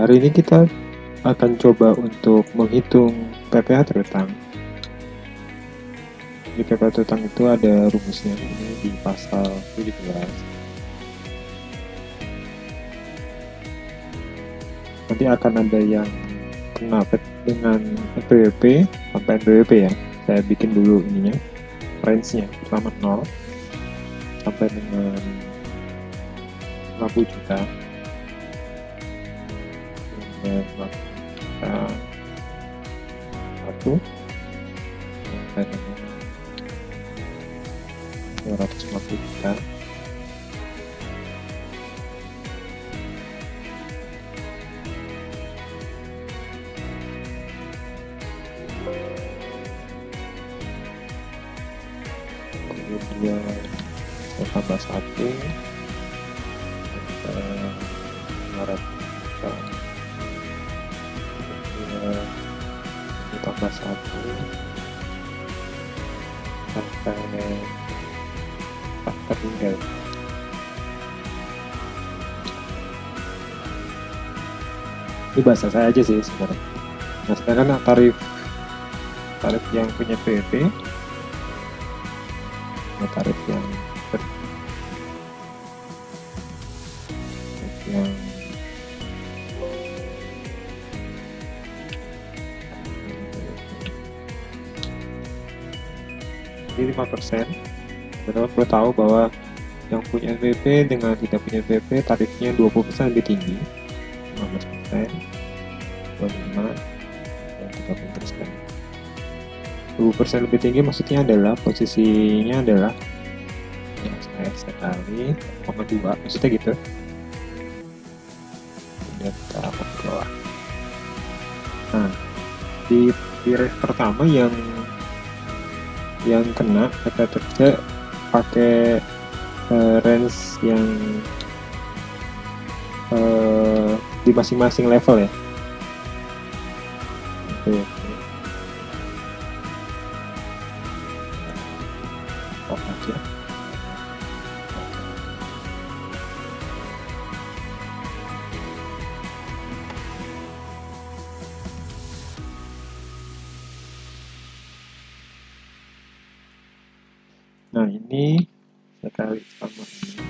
hari ini kita akan coba untuk menghitung PPh terutang. Di PPh terutang itu ada rumusnya, ini di pasal 17. Nanti akan ada yang kena dengan NPWP sampai NPWP ya. Saya bikin dulu ininya, range-nya, pertama 0 sampai dengan 50 juta. Kemudian 50 juta 1 sampai dengan 250 juta. Kemudian saya tambah 1 sampai 500 juta. Kemudian ditambah 1 sampai tak tertinggal. Ini bahasa saya aja sih sebenarnya. Nah, sedangkan tarif yang punya PWP, tarif yang ini 5%. Teman-teman perlu tahu bahwa yang punya NPWP dengan tidak punya NPWP tarifnya 20% lebih tinggi, 15%, 25%, dan 30%. 20% lebih tinggi maksudnya adalah posisinya adalah yang saya sekali 0,2, maksudnya gitu. Kemudian kita akan ke bawah. Nah, di range pertama yang kena kita pakai range yang di masing-masing level ya. Oke aja. Nah, ini sekali sama ini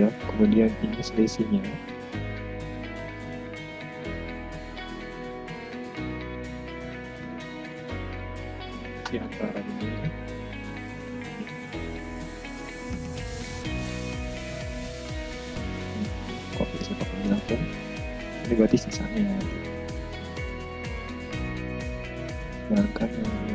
ya, kemudian ini selisihnya di antara ini kopi sama pembilangan, ini berarti sisanya. Sedangkan ini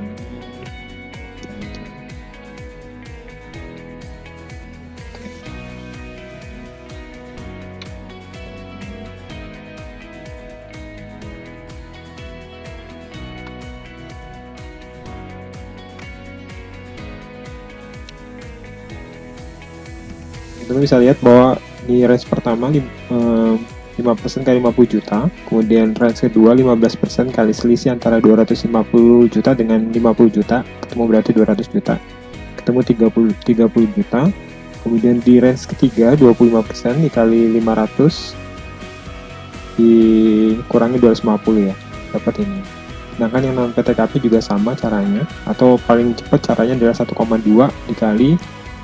teman-teman bisa lihat bahwa di range pertama 5% kali 50 juta, kemudian range kedua 15% kali selisih antara 250 juta dengan 50 juta, ketemu berarti 200 juta, ketemu 30 juta. Kemudian di range ketiga 25% dikali 500 dikurangi 250 ya, dapat ini. Sedangkan yang non PTKP juga sama caranya, atau paling cepat caranya adalah 1,2 dikali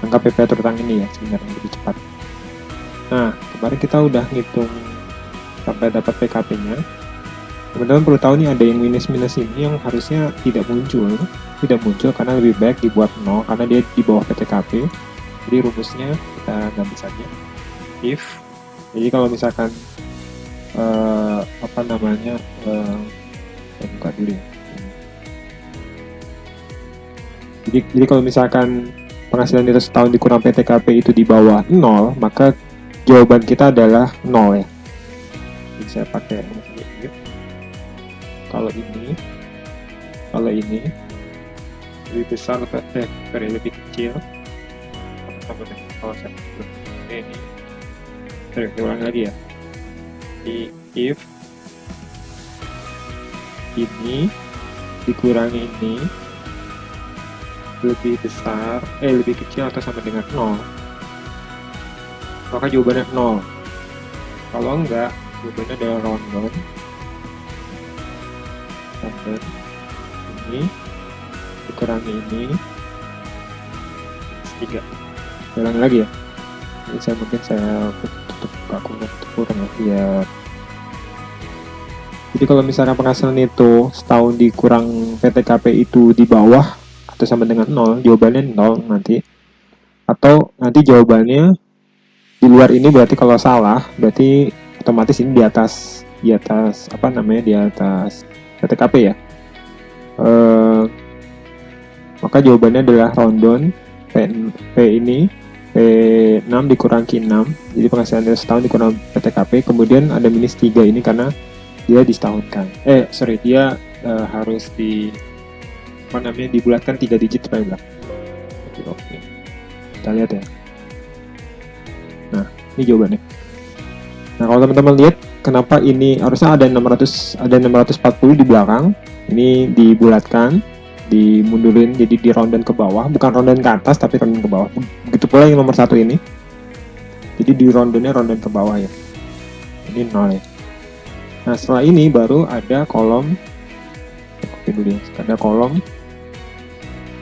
angka PPh terutang ini ya, sebenarnya lebih cepat. Nah, kemarin kita udah ngitung sampai dapat PKP-nya. Teman-teman perlu tahu nih, ada yang minus-minus ini yang harusnya tidak muncul karena lebih baik dibuat 0 karena dia di bawah PTKP. Jadi rumusnya kita ganti saja. If, jadi kalau misalkan saya buka dulu ya. Jadi kalau misalkan penghasilan kita setahun dikurang PTKP itu di bawah 0, maka jawaban kita adalah 0 ya. Jadi saya pakai ini. Kalau ini lebih besar atau lebih kecil, kalau saya ini, saya ulang lagi ya. If ini dikurangi ini lebih besar, lebih kecil atau sama dengan 0, maka jawabannya 0. Kalau enggak, jawabannya adalah Rondon. Ini dikurangi ini 3. Ulang lagi ya. Ini saya tutup kurang ya biar. Jadi kalau misalnya penghasilan itu setahun dikurang PTKP itu di bawah atau sama dengan 0, jawabannya 0 nanti. Atau nanti jawabannya di luar ini, berarti kalau salah berarti otomatis ini di atas apa namanya, di atas PTKP ya. Maka jawabannya adalah Rondon. P ini P6 dikurangi 6, jadi penghasilan setahun dikurang PTKP, kemudian ada minus 3 ini karena dia disetahunkan. Dia harus dibulatkan 3 digit supaya bilang. Oke. Kita lihat ya. Nah, ini jawabannya. Nah, kalau teman-teman lihat kenapa ini harusnya ada 640 di belakang, ini dibulatkan, dimundurin, jadi di roundin ke bawah, bukan roundin ke atas tapi roundin ke bawah. Begitu pula yang nomor 1 ini, jadi di roundin ke bawah ya. Ini 0 ya. Nah, setelah ini baru ada kolom, ada kolom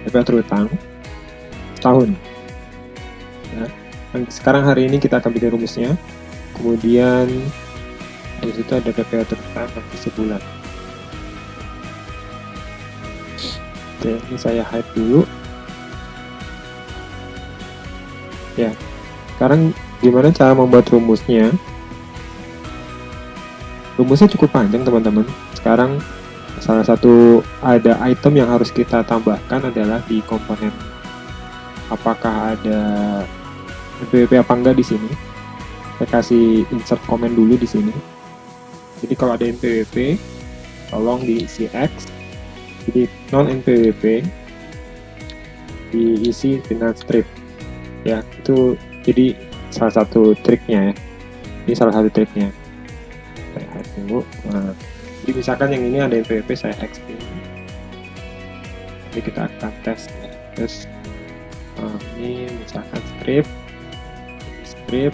PP terutang setahun. Nah, sekarang hari ini kita akan bikin rumusnya, kemudian di situ ada PP terutang nanti sebulan. Oke, ini saya hide dulu. Ya, sekarang gimana cara membuat rumusnya? Rumusnya cukup panjang teman-teman. Sekarang salah satu ada item yang harus kita tambahkan adalah di komponen apakah ada NPWP apa enggak di sini. Saya kasih insert comment dulu di sini. Jadi kalau ada NPWP, tolong diisi X. Jadi non NPWP diisi dengan strip. Ya, itu jadi salah satu triknya ya. Ini salah satu triknya. Saya hide dulu. Nah, jadi misalkan yang ini ada NPWP, saya X ini. Jadi kita akan tes ya. Terus ini misalkan strip, di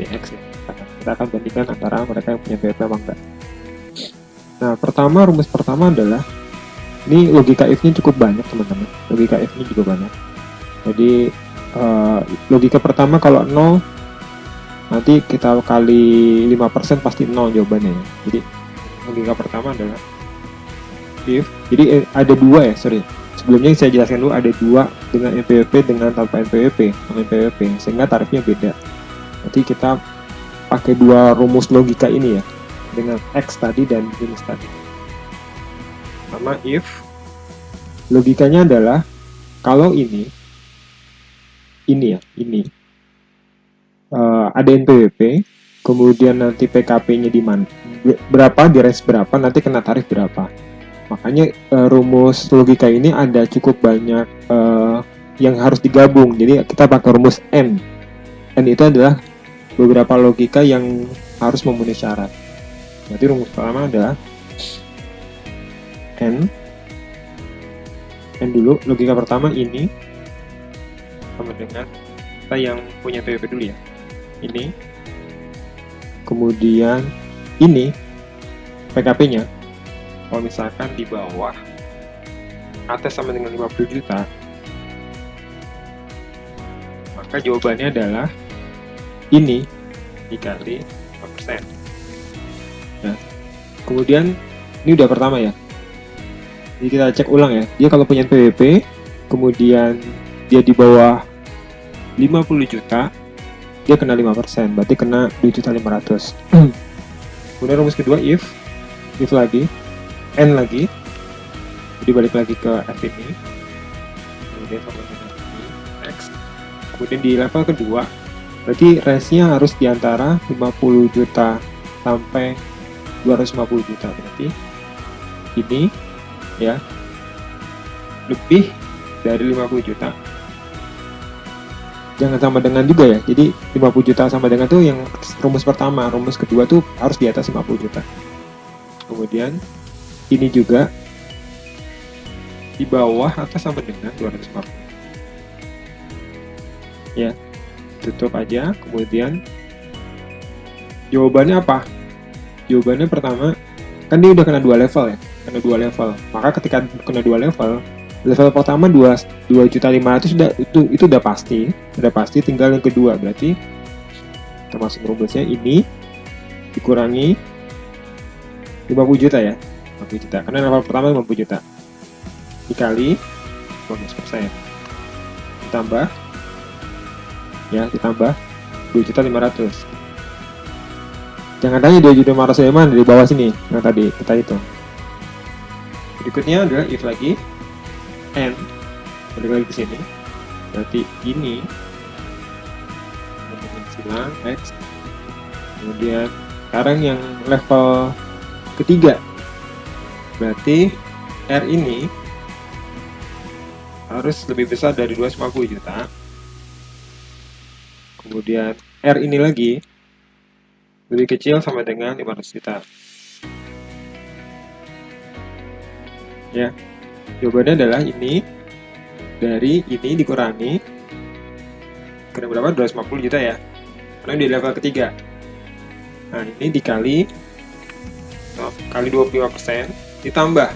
X ya. Kita akan bandingkan antara mereka yang punya NPWP apa enggak. Nah, rumus pertama adalah, ini logika if-nya cukup banyak teman-teman. Logika if-nya juga banyak. Jadi logika pertama kalau 0, nanti kita kali 5% pasti 0 jawabannya ya. Jadi logika pertama adalah if. Jadi ada 2 ya, sebelumnya saya jelaskan dulu, ada 2 dengan NPWP dengan tanpa NPWP, sehingga tarifnya beda. Nanti kita pakai 2 rumus logika ini ya, dengan X tadi dan minus tadi. Sama if, logikanya adalah kalau ini ada NPWP, kemudian nanti PKP-nya di mana, berapa, di range berapa, nanti kena tarif berapa. Makanya rumus logika ini ada cukup banyak yang harus digabung. Jadi kita pakai rumus N. N itu adalah beberapa logika yang harus memenuhi syarat. Berarti rumus pertama adalah N dulu. Logika pertama ini sama dengan kita yang punya PWP dulu ya. Ini. Kemudian ini PKP-nya. Kalau misalkan di bawah atas sama dengan 50 juta, maka jawabannya adalah ini dikali 5%. Nah, kemudian ini udah pertama ya. Jadi kita cek ulang ya. Dia kalau punya PWP, kemudian dia di bawah 50 juta, dia kena 5%, berarti kena 2.500.000. Kemudian rumus kedua if lagi, N lagi, jadi balik lagi ke F ini, kemudian sama dengan ini, X. Kemudian di level kedua, berarti range-nya harus diantara 50 juta sampai 250 juta, berarti ini ya lebih dari 50 juta. Jangan sama dengan juga ya, jadi 50 juta sama dengan tuh yang rumus pertama, rumus kedua tuh harus di atas 50 juta. Kemudian ini juga di bawah atas sama dengan 250. Ya, tutup aja. Kemudian Jawabannya apa? Jawabannya pertama, kan dia udah kena 2 level ya, kena 2 level. Maka ketika kena 2 level, level pertama 2.500.000 itu udah pasti, tinggal yang kedua. Berarti termasuk rumusnya ini dikurangi 50 juta ya, 50 juta. Karena level pertama 50 juta dikali 15%, ditambah 2.500.000. Jangan tanya 2.500.000 dari mana, dari bawah sini yang tadi kita hitung. Berikutnya adalah if lagi n, balik lagi ke sini. Berarti ini silang x, kemudian sekarang yang level ketiga, berarti R ini harus lebih besar dari 250 juta. Kemudian R ini lagi lebih kecil sama dengan 500 juta. Ya, jawabannya adalah ini dari ini dikurangi kira berapa? 250 juta ya, karena di level ketiga. Nah, ini dikali kali 25% ditambah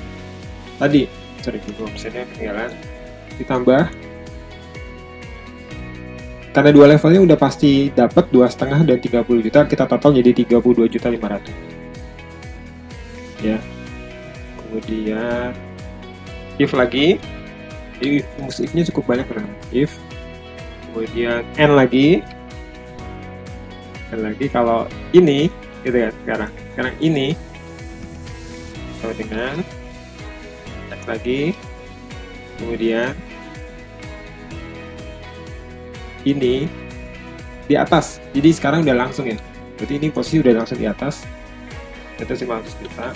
tadi, 25% nya ketinggalan, ditambah karena 2 levelnya udah pasti dapat 2,5 dan 30 juta, kita total jadi 32.500.000 ya. Kemudian if lagi, if-nya cukup banyak kan? If, kemudian n lagi kalau ini gitu kan, sekarang ini sama dengan x lagi, kemudian ini di atas, jadi sekarang udah langsung ya, berarti ini posisi udah langsung di atas, itu 500 juta.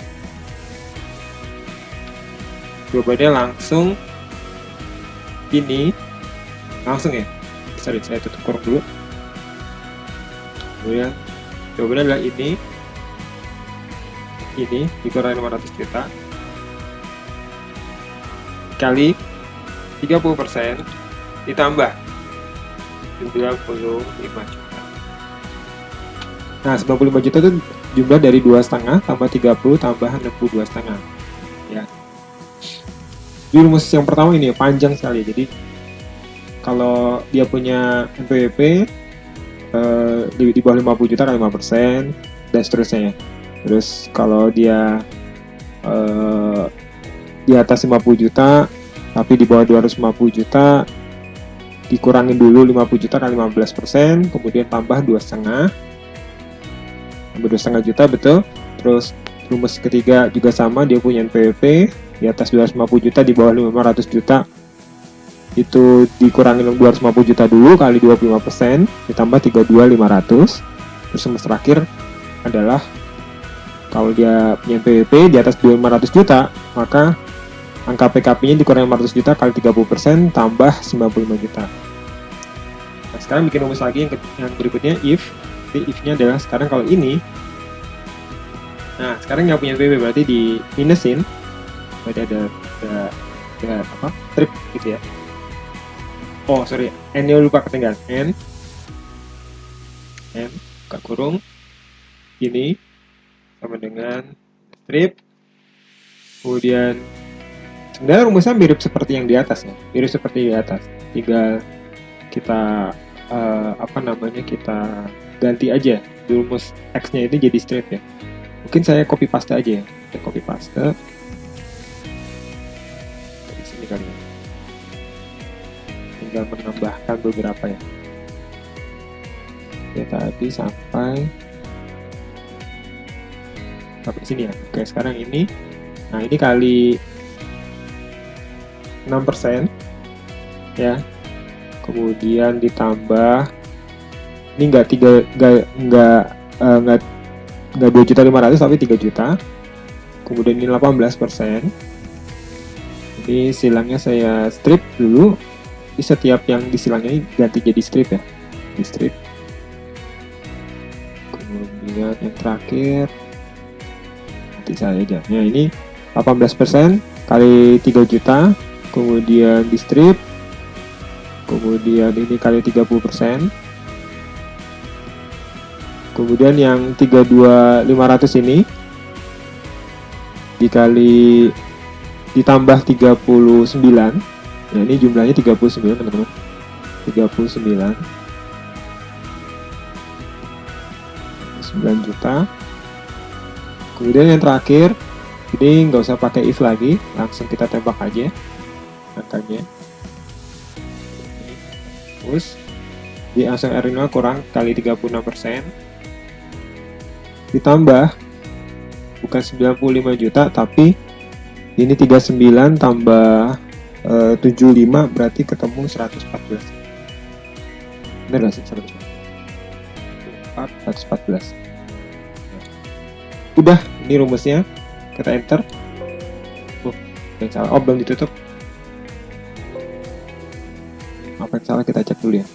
Jawabannya langsung ini, langsung ya, sorry saya tutup kurung dulu. Kemudian jawabannya adalah ini dikurangi 500 juta kali 30% ditambah 95 juta. Nah, 95 juta itu jumlah dari 2,5 tambah 30 tambah 62,5 ya. Di rumus yang pertama ini panjang sekali, jadi kalau dia punya NPWP di bawah 50 juta kali 5% dan seterusnya ya. Terus kalau dia di atas 50 juta tapi di bawah 250 juta dikurangi dulu 50 juta kali 15%, kemudian tambah 2,5 juta, betul. Terus rumus ketiga juga sama, dia punya NPWP di atas 250 juta di bawah 500 juta itu dikurangi 250 juta dulu kali 25% ditambah 32.500. Terus rumus terakhir adalah kalau dia punya NPWP di atas 500 juta, maka angka PKP-nya dikurangi 500 juta kali 30% tambah 95 juta. Nah, sekarang bikin rumus lagi yang berikutnya if-nya adalah sekarang kalau ini, nah sekarang yang punya NPWP berarti di minusin, berarti ada apa, strip gitu ya. Oh sorry, n-nya lupa ketinggalan, n buka kurung, ini sama dengan strip, kemudian sebenarnya rumusnya mirip seperti yang di atas ya, tinggal kita kita ganti aja rumus x-nya itu jadi strip ya. Mungkin saya copy paste aja ya, copy paste dari sini kali ya, tinggal menambahkan beberapa ya. Oke, tadi sampai sini ya. Oke, sekarang ini, nah ini kali 6% ya, kemudian ditambah ini enggak 2.500.000 tapi 3 juta, kemudian ini 18%. Ini silangnya saya strip dulu, di setiap yang disilangnya ini ganti jadi strip ya, di strip. Kemudian yang terakhir nanti saya aja ya, ini 18% kali 3 juta, kemudian di strip, kemudian ini kali 30%, Kemudian yang 32.500 ini dikali ditambah 39. Nah, ini jumlahnya 39, teman-teman. 39 9 juta. Kemudian yang terakhir, ini nggak usah pakai if lagi, langsung kita tembak aja angkanya. Terus di langsung R0 kurang kali 36%, ditambah bukan 95 juta, tapi ini 39 tambah 75 berarti ketemu 114. Bener gak sih? 114. Udah, ini rumusnya. Kita enter. Yang salah. Oh, belum ditutup. Apa yang salah kita cek dulu ya.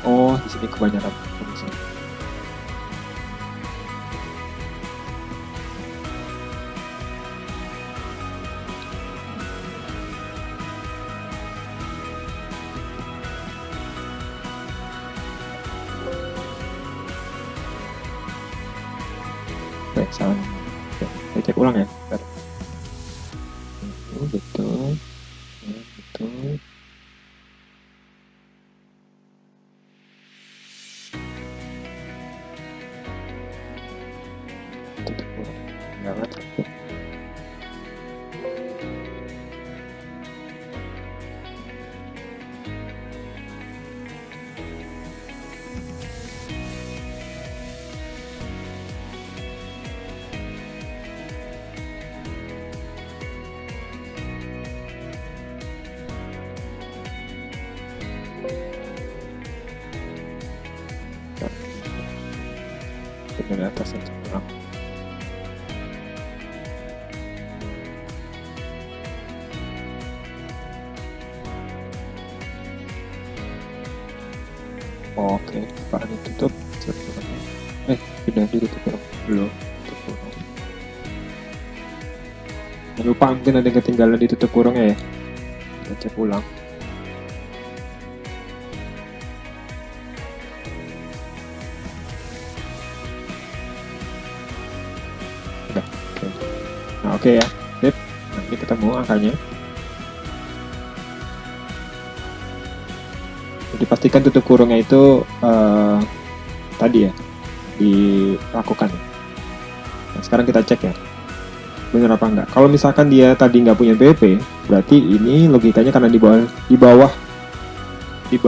Oh, di sini kebanyakan rumusnya. Oke, salah. Oke, saya cek ulang ya. Bentar. Betul. Ya, betul. Tutup ulang. Jangan. Dari atas aja kurang. Oke, Pak ditutup. Sudah ditutup belum? Tutup kurung. Jangan lupa, mungkin ada yang ketinggalan ditutup kurungnya ya. Kita cek ulang. Udah, oke. Nah, oke ya. Sip. Nah, ini ketemu angkanya. Jadi pastikan tutup kurungnya itu tadi ya dilakukan. Nah, sekarang kita cek ya, benar apa enggak. Kalau misalkan dia tadi nggak punya BP, berarti ini logikanya karena di bawah 50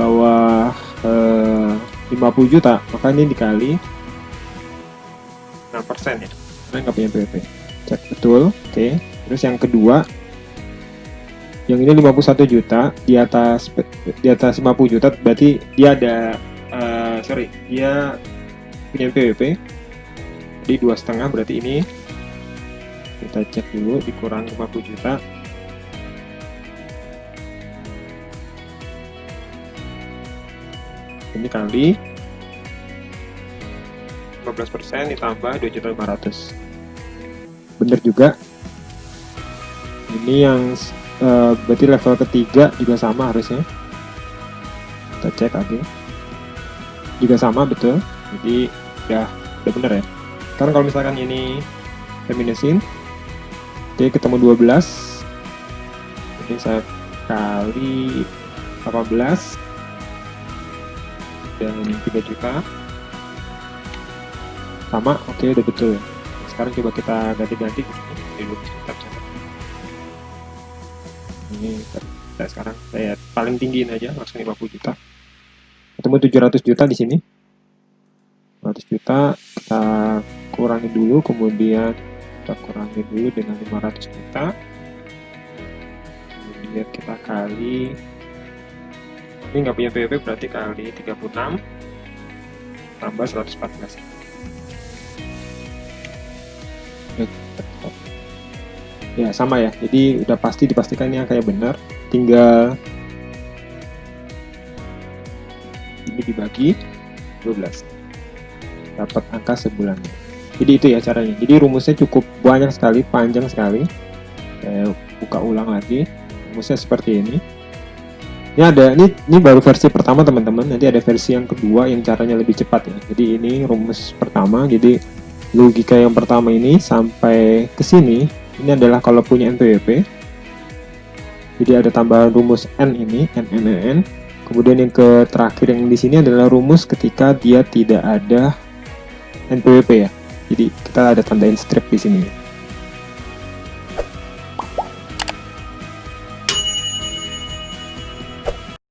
juta, maka ini dikali 6% ya, karena nggak punya BP. Cek betul, oke. Terus yang kedua, yang ini 51 juta, di atas 50 juta, berarti dia ada dia punya PWP, jadi 2,5, berarti ini kita cek dulu, dikurang 50 juta. Ini kali 15% ditambah 2.500.000. Bener juga. Ini yang berarti level ketiga juga sama harusnya. Kita cek lagi. Juga sama, betul. Jadi udah bener ya. Sekarang kalau misalkan ini saya minusin, oke, ketemu 12. Jadi saya kali 18 dan 3 juta sama. Oke, udah betul. Sekarang coba kita ganti-ganti di dulu kita catat. Ini sekarang saya paling tinggiin aja, langsung 50 juta. Ketemu 700 juta di sini. 100 juta kita kurangi dulu, kemudian kita kurangi dulu dengan 500 juta. Kemudian kita kali, ini nggak punya PWP, berarti kali 36 tambah 114. Ya sama ya, jadi udah pasti dipastikan ini angkanya benar, tinggal ini dibagi 12, dapat angka sebulannya. Jadi itu ya caranya. Jadi rumusnya cukup banyak sekali, panjang sekali. saya buka ulang lagi. Rumusnya seperti ini. Ini baru versi pertama teman-teman. Nanti ada versi yang kedua yang caranya lebih cepat ya. Jadi ini rumus pertama. Jadi logika yang pertama ini sampai ke sini ini adalah kalau punya NPWP. Jadi ada tambahan rumus n ini, n. Kemudian yang terakhir yang di sini adalah rumus ketika dia tidak ada NPWP ya. Jadi kita ada tandain strip di sini.